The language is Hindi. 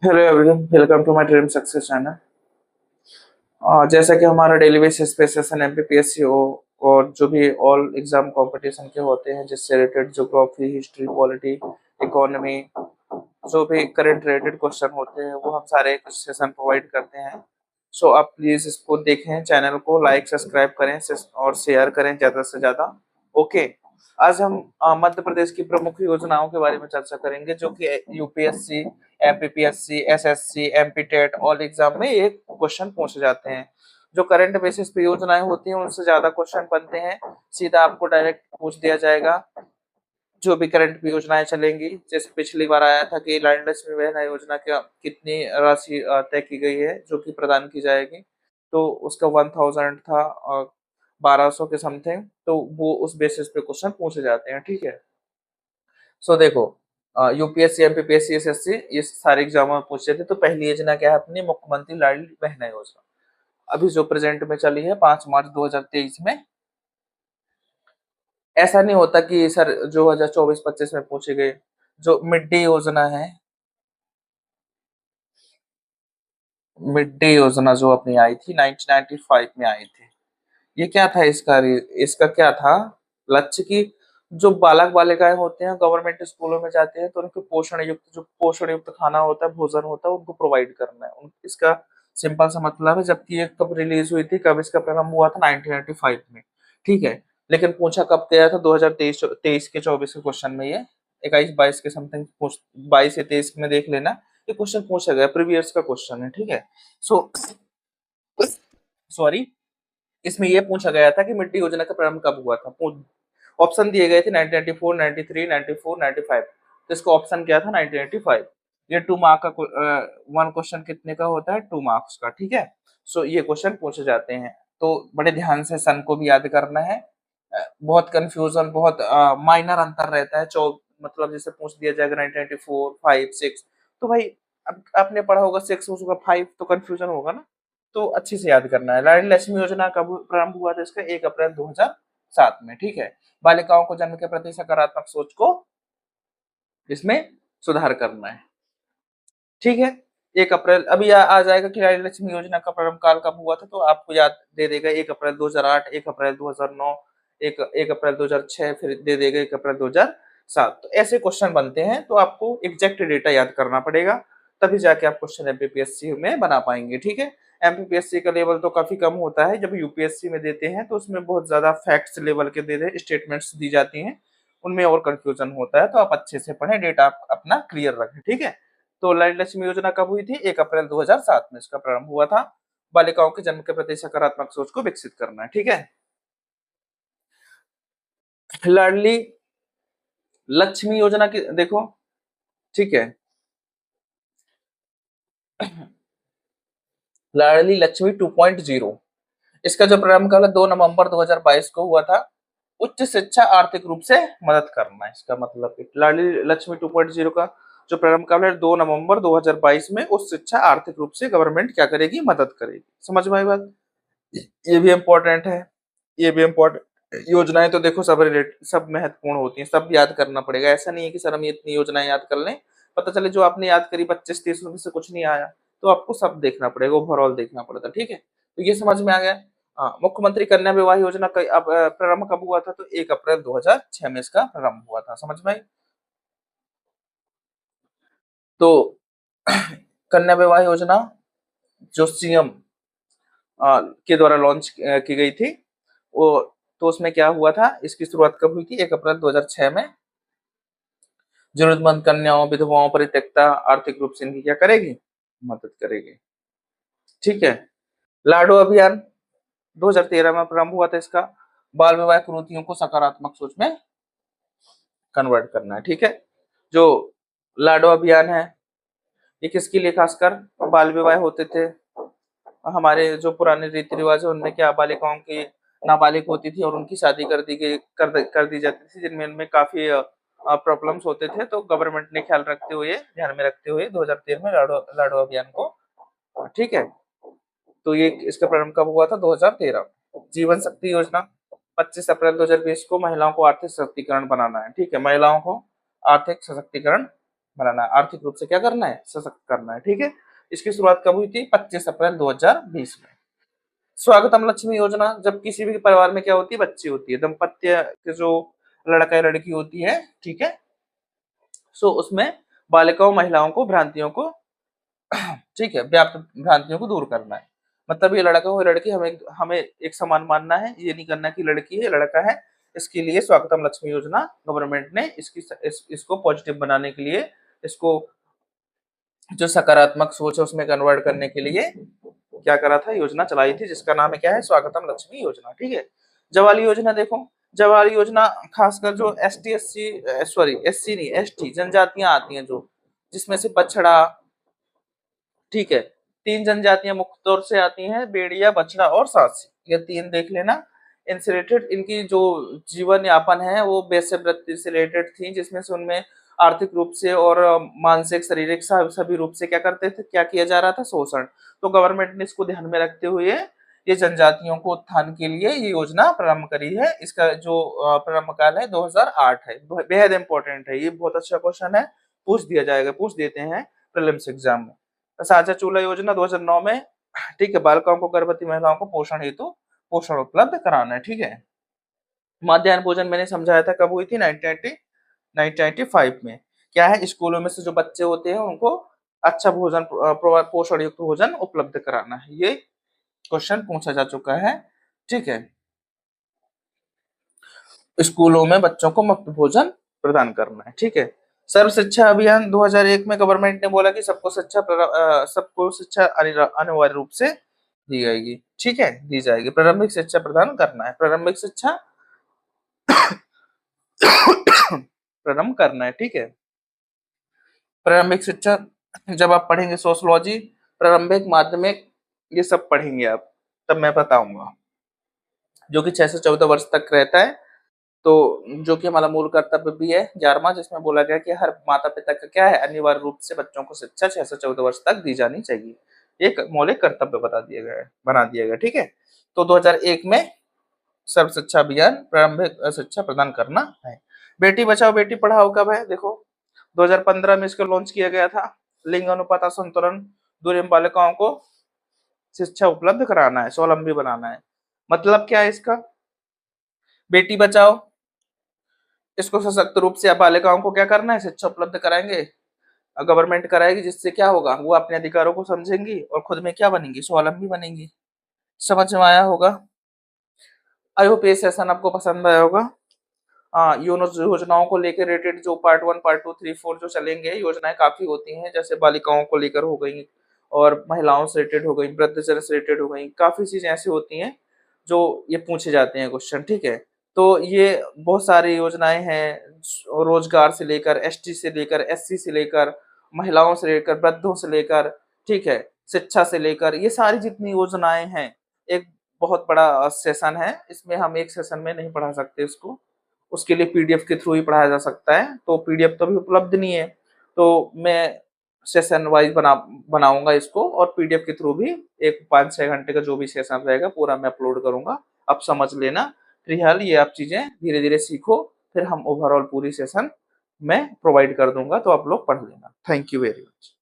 Hello everyone, welcome to my dream success channel. जैसा कि हमारा डेली बेसिस पे सेशन एमपीपीएससी हो और जो भी ऑल एग्जाम कंपटीशन के होते हैं जिससे related geography, history, polity, economy, जो भी करंट रिलेटेड क्वेश्चन होते हैं वो हम सारे सेशन प्रोवाइड करते हैं। सो आप प्लीज इसको देखें, चैनल को लाइक सब्सक्राइब करें और शेयर करें ज़्यादा से ज़्यादा। ओके। आज हम मध्य प्रदेश की प्रमुख योजनाओं के बारे में चर्चा करेंगे जो कि UPSC, MPPSC, SSC, MP TET all exam में ये क्वेश्चन पूछे जाते हैं। जो करंट बेसिस पे योजनाएं होती हैं उनसे ज्यादा क्वेश्चन बनते हैं, सीधा आपको डायरेक्ट पूछ दिया जाएगा। जो भी करंट भी योजनाएं चलेंगी, जैसे पिछली बार आया था कि लाडली लक्ष्मी बहना योजना का कितनी राशि तय की गई है जो कि प्रदान की जाएगी, तो उसका 1000 था, 1200 के समथिंग, तो वो उस बेसिस पे क्वेश्चन पूछे जाते हैं। ठीक है। सो देखो, यूपीएससी, एमपीपीएससी, एसएससी ये सारे एग्जाम में पूछे थे। तो पहली योजना क्या है अपनी, मुख्यमंत्री लाडली बहना योजना, अभी जो प्रेजेंट में चली है 5 मार्च 2023 में। ऐसा नहीं होता कि सर जो 2024-25 में पूछे गए। जो मिड डे योजना है, मिड डे योजना जो अपनी आई थी 1995 में आई थी, ये क्या था इसका क्या था लक्ष्य की, जो बालक बालिकाएं होते हैं गवर्नमेंट स्कूलों में जाते हैं तो उनको पोषण युक्त खाना होता है, भोजन होता है, उनको प्रोवाइड करना है। इसका सिंपल सा मतलब है। जबकि ये कब रिलीज हुई थी, कब इसका प्रारंभ हुआ था, 1995 में। ठीक है। लेकिन पूछा कब गया था, 2023 23 के 24 के क्वेश्चन में ये 21-22 के समथिंग, 22 या 23 में देख लेना, ये क्वेश्चन पूछा गया, प्रीवियस का क्वेश्चन है। ठीक है। सो सॉरी, इसमें यह पूछा गया था कि मिट्टी योजना का प्रारंभ कब हुआ था। ऑप्शन दिए गए थे 1994, 93, 94, 95। तो इसका ऑप्शन क्या था, 1995। ये 2 मार्क का वन क्वेश्चन कितने का होता है, 2 मार्क्स का। ठीक है। सो ये क्वेश्चन पूछे जाते हैं, तो बड़े ध्यान से सन को भी याद करना है। बहुत कंफ्यूजन, बहुत माइनर अंतर रहता है। मतलब जैसे पूछ दिया जाएगा 1994, 5, 6, तो भाई अब आपने पढ़ा होगा 6 होगा 5, तो कंफ्यूजन होगा ना। तो अच्छे से याद करना है। लाडली लक्ष्मी योजना कब प्रारंभ हुआ था, इसका 1 अप्रैल 2007 में। ठीक है। बालिकाओं को जन्म के प्रति सकारात्मक सोच को इसमें सुधार करना है। ठीक है। 1 अप्रैल अभी आ जाएगा कि लाडली लक्ष्मी योजना का प्रारंभ काल कब हुआ था, तो आपको याद दे देगा 1 अप्रैल 2008, 1 अप्रैल 2009, 1 अप्रैल 2006, फिर दे देगा 1 अप्रैल 2007। तो ऐसे क्वेश्चन बनते हैं, तो आपको एग्जैक्ट डेटा याद करना पड़ेगा, तभी जाके आप क्वेश्चन एमपीपीएससी में बना पाएंगे। ठीक है। एमपीपीएससी का लेवल तो काफी कम होता है, जब यूपीएससी में देते हैं तो उसमें बहुत ज्यादा फैक्ट्स लेवल के दे दे स्टेटमेंट्स दी जाती हैं, उनमें और कंफ्यूजन होता है। तो आप अच्छे से पढ़ें, डेटा आप अपना क्लियर रखें। ठीक है। तो लाडली लक्ष्मी योजना कब हुई थी, 1 अप्रैल 2007 में इसका प्रारंभ हुआ था। बालिकाओं के जन्म के प्रति सकारात्मक सोच को विकसित करना है। ठीक है। लाडली लक्ष्मी योजना की देखो। ठीक है। लाडली लक्ष्मी 2.0, इसका जो प्रारंभ काल 2 नवंबर 2022 को हुआ था। उच्च शिक्षा आर्थिक रूप से मदद करना है इसका मतलब। लाडली लक्ष्मी 2.0 का जो प्रारंभ काल है 2 नवंबर 2022 में, उच्च शिक्षा आर्थिक रूप से गवर्नमेंट क्या करेगी, मदद करेगी। समझ में आई बात। ये भी इम्पोर्टेंट है, ये भी इम्पोर्टेंट। योजनाएं तो देखो सब महत्वपूर्ण होती हैं, सब याद करना पड़ेगा। ऐसा नहीं है कि सर हम इतनी योजनाएं याद कर लें, पता चले जो आपने याद करी 25-30 में से कुछ नहीं आया। तो आपको सब देखना पड़ेगा, ओवरऑल देखना पड़ता। ठीक है। तो ये समझ में आ गया। हाँ, मुख्यमंत्री कन्या विवाह योजना का अब प्रारंभ कब हुआ था, तो 1 अप्रैल 2006 में इसका प्रारंभ हुआ था। समझ में आई। तो कन्या विवाह योजना जो सीएम के द्वारा लॉन्च की गई थी, वो, तो उसमें क्या हुआ था, इसकी शुरुआत कब हुई थी, 1 अप्रैल 2006 में। जरूरतमंद कन्याओं, विधवाओं, परित्यक्ता आर्थिक रूप से इनकी क्या करेगी, मदद करेगी। ठीक है। लाडो अभियान 2013 में प्रारंभ हुआ था इसका। बाल विवाह कुरीतियों को सकारात्मक सोच में कन्वर्ट करना है। ठीक है। जो लाडो अभियान है, ये किसके लिए, खासकर बाल विवाह होते थे। हमारे जो पुराने रीति रिवाज है उनमें क्या, बालिकाओं की नाबालिग होती थी और उनकी शादी कर दी जाती थी, जिनमें उनमें काफी प्रॉब्लम्स होते थे। तो गवर्नमेंट ने ख्याल रखते हुए, ध्यान में रखते हुए 2013 में लाडो अभियान को, ठीक है। तो ये इसका प्रारंभ कब हुआ था, 2013। जीवन शक्ति योजना 25 अप्रैल 2020 को, महिलाओं को आर्थिक सशक्तिकरण बनाना है। ठीक है। महिलाओं को आर्थिक सशक्तिकरण बनाना है, आर्थिक रूप से क्या करना है, सशक्त करना है। ठीक है, इसकी शुरुआत कब हुई थी, 25 अप्रैल 2020 में। स्वागतम लक्ष्मी योजना, जब किसी भी परिवार में क्या होती है, बच्ची होती है, दंपत्य के जो लड़का या लड़की होती है, ठीक है, सो उसमें बालिकाओं महिलाओं को भ्रांतियों को ठीक है, व्याप्त भ्रांतियों को दूर करना है। मतलब ये लड़का हो या लड़की, हमें हमें एक समान मानना है, ये नहीं करना कि लड़की है लड़का है। इसके लिए स्वागतम लक्ष्मी योजना गवर्नमेंट ने इसको पॉजिटिव बनाने के लिए, इसको जो सकारात्मक सोच है उसमें कन्वर्ट करने के लिए क्या करा था, योजना चलाई थी, जिसका नाम है क्या है, स्वागतम लक्ष्मी योजना। ठीक है, जवाली योजना देखो, जवाली योजना खासकर जो S T S C sorry S C नहीं एस टी जनजातियां आती हैं, जो जिसमें से बछड़ा, ठीक है, तीन जनजातियां मुख्य तौर से आती हैं, भेड़िया, बछड़ा और सारसी, ये तीन देख लेना। इनसे रिलेटेड इनकी जो जीवन यापन है वो वैश्य वृत्ति से रिलेटेड थी, जिसमें से उनमें आर्थिक रूप से और मानसिक शारीरिक सभी रूप से क्या करते थे, क्या किया जा रहा था, शोषण। तो गवर्नमेंट ने इसको ध्यान में रखते हुए ये जनजातियों को उत्थान के लिए ये योजना प्रारंभ करी है। इसका जो प्रारंभ काल है 2008 है, बेहद इंपॉर्टेंट है, ये बहुत अच्छा क्वेश्चन है, पूछ दिया जाएगा, पूछ देते हैं प्रीलिम्स एग्जाम में। साझा चूल्हा योजना 2009 में, ठीक है, बालिकाओं को, गर्भवती महिलाओं को पोषण हेतु पोषण उपलब्ध कराना है। ठीक है, मध्याह्न भोजन मैंने समझाया था कब हुई थी, 1995 में। क्या है, स्कूलों में से जो बच्चे होते हैं उनको अच्छा भोजन, पोषण युक्त भोजन उपलब्ध कराना है, ये क्वेश्चन पूछा जा चुका है। ठीक है, स्कूलों में बच्चों को मुफ्त भोजन प्रदान करना है। ठीक है, सर्व शिक्षा अभियान 2001 में गवर्नमेंट ने बोला कि सबको शिक्षा अनिवार्य रूप से दी जाएगी। ठीक है, दी जाएगी, प्रारंभिक शिक्षा प्रदान करना है, प्रारंभिक शिक्षा प्रारंभ करना है। ठीक है, प्रारंभिक शिक्षा जब आप पढ़ेंगे सोशलॉजी, प्रारंभिक, माध्यमिक, ये सब पढ़ेंगे आप, तब मैं बताऊंगा, जो कि 6 से 14 वर्ष तक रहता है। तो जो कि हमारा मूल कर्तव्य भी है 11वां, जिसमें बोला गया कि हर माता पिता का क्या है, अनिवार्य रूप से बच्चों को शिक्षा 6 से 14 वर्ष तक दी जानी चाहिए, एक मौलिक कर्तव्य बना दिया गया। ठीक है, तो 2001 में सर्व शिक्षा अभियान, प्रारंभिक शिक्षा प्रदान करना है। बेटी बचाओ बेटी पढ़ाओ कब है, देखो 2015 में इसको लॉन्च किया गया था। लिंग अनुपात असंतुलन दूर एवं बालिकाओं को शिक्षा उपलब्ध कराना है, स्वावलंबी बनाना है। मतलब क्या है इसका, बेटी बचाओ, इसको सशक्त रूप से बालिकाओं को क्या करना है, शिक्षा उपलब्ध कराएंगे, गवर्नमेंट कराएगी, जिससे क्या होगा, वो अपने अधिकारों को समझेंगी और खुद में क्या बनेंगी, स्वावलंबी बनेंगी। समझ में आया होगा, आई होप ये सेशन आपको पसंद आया होगा। योजनाओं को लेकर रेटेड जो पार्ट 1, पार्ट 2, 3, 4 जो चलेंगे, योजनाएं काफी होती हैं, जैसे बालिकाओं को लेकर हो गई और महिलाओं से रिलेटेड हो गई, वृद्धजन से रिलेटेड हो गई, काफी चीजें ऐसी होती हैं जो ये पूछे जाते हैं क्वेश्चन। ठीक है, तो ये बहुत सारी योजनाएं हैं, रोजगार से लेकर, एसटी से लेकर, एससी से लेकर, महिलाओं से लेकर, वृद्धों से लेकर, ठीक है, शिक्षा से लेकर, ये सारी जितनी योजनाएं हैं, एक बहुत बड़ा सेशन है, इसमें हम एक सेशन में नहीं पढ़ा सकते इसको, उसके लिए पीडीएफ के थ्रू ही पढ़ाया जा सकता है। तो पीडीएफ तो अभी उपलब्ध नहीं है, तो मैं सेशन वाइज बनाऊंगा इसको, और पीडीएफ के थ्रू भी एक 5-6 घंटे का जो भी सेशन रहेगा पूरा मैं अपलोड करूंगा। आप समझ लेना, फिलहाल ये आप चीजें धीरे धीरे सीखो, फिर हम ओवरऑल पूरी सेशन मैं प्रोवाइड कर दूंगा, तो आप लोग पढ़ लेना। Thank you very much.